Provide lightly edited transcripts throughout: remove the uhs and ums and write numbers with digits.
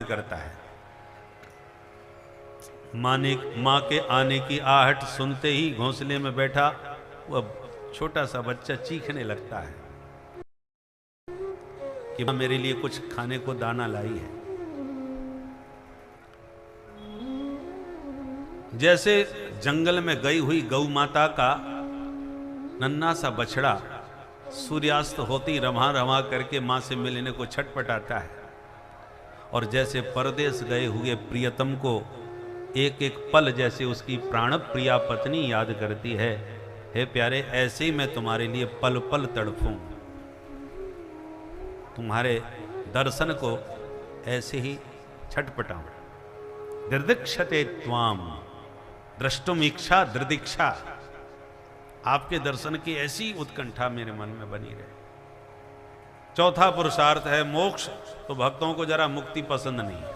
करता है। माँ के आने की आहट सुनते ही घोंसले में बैठा वह छोटा सा बच्चा चीखने लगता है कि माँ मेरे लिए कुछ खाने को दाना लाई है। जैसे जंगल में गई हुई गौ माता का नन्हा सा बछड़ा सूर्यास्त होती रमा रमा करके मां से मिलने को छटपटाता है, और जैसे परदेश गए हुए प्रियतम को एक एक पल जैसे उसकी प्राण प्रिया पत्नी याद करती है, हे प्यारे ऐसे ही मैं तुम्हारे लिए पल पल तड़पूं, तुम्हारे दर्शन को ऐसे ही छटपटाऊं। दृदिक्षते त्वाम द्रष्टुम इच्छा दृदिक्षा, आपके दर्शन की ऐसी उत्कंठा मेरे मन में बनी रहे। चौथा पुरुषार्थ है मोक्ष। तो भक्तों को जरा मुक्ति पसंद नहीं है।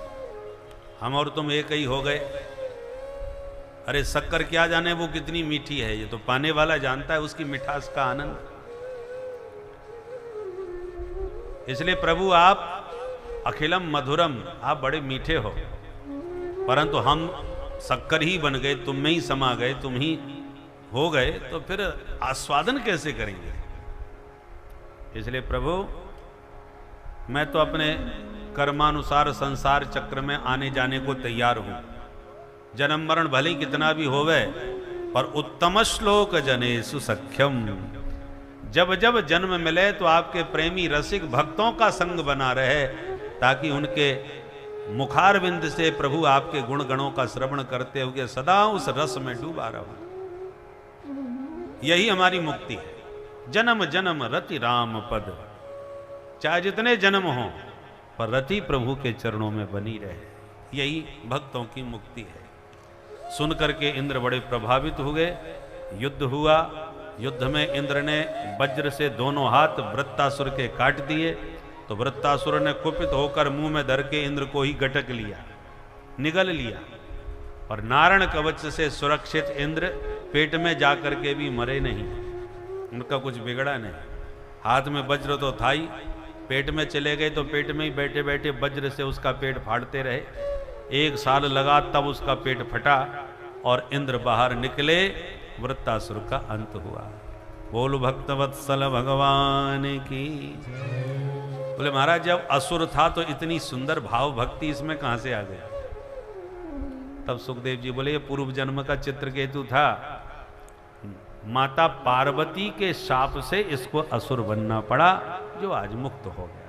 हम और तुम एक ही हो गए। अरे शक्कर क्या जाने वो कितनी मीठी है, ये तो पाने वाला जानता है उसकी मिठास का आनंद। इसलिए प्रभु आप अखिलम मधुरम, आप बड़े मीठे हो, परंतु हम शक्कर ही बन गए, तुम में ही समा गए, तुम ही हो गए, तो फिर आस्वादन कैसे करेंगे। इसलिए प्रभु मैं तो अपने कर्मानुसार संसार चक्र में आने जाने को तैयार हूं। जन्म मरण भले कितना भी होवे, पर उत्तम श्लोक जनेषु सख्यम, जब जब जन्म मिले तो आपके प्रेमी रसिक भक्तों का संग बना रहे, ताकि उनके मुखारविंद से प्रभु आपके गुण गणों का श्रवण करते हुए सदा उस रस में डूबा रहूं। यही हमारी मुक्ति है। जन्म जन्म रति राम पद, चाहे जितने जन्म हो पर रति प्रभु के चरणों में बनी रहे, यही भक्तों की मुक्ति है। सुन करके इंद्र बड़े प्रभावित हुए। युद्ध हुआ। युद्ध में इंद्र ने वज्र से दोनों हाथ वृत्तासुर के काट दिए, तो वृत्तासुर ने कुपित होकर मुंह में धर के इंद्र को ही गटक लिया, निगल लिया। और नारायण कवच से सुरक्षित इंद्र पेट में जाकर के भी मरे नहीं, उनका कुछ बिगड़ा नहीं। हाथ में वज्र तो था ही, पेट में चले गए तो पेट में ही बैठे बैठे वज्र से उसका पेट फाड़ते रहे। 1 साल लगा तब उसका पेट फटा और इंद्र बाहर निकले, वृत्तासुर का अंत हुआ। बोल भक्तवत्सल भगवान की। बोले महाराज जब असुर था तो इतनी सुंदर भाव भक्ति इसमें कहां से आ गया। तब सुखदेव जी बोले ये पूर्व जन्म का चित्रकेतु था, माता पार्वती के शाप से इसको असुर बनना पड़ा, जो आज मुक्त हो गया।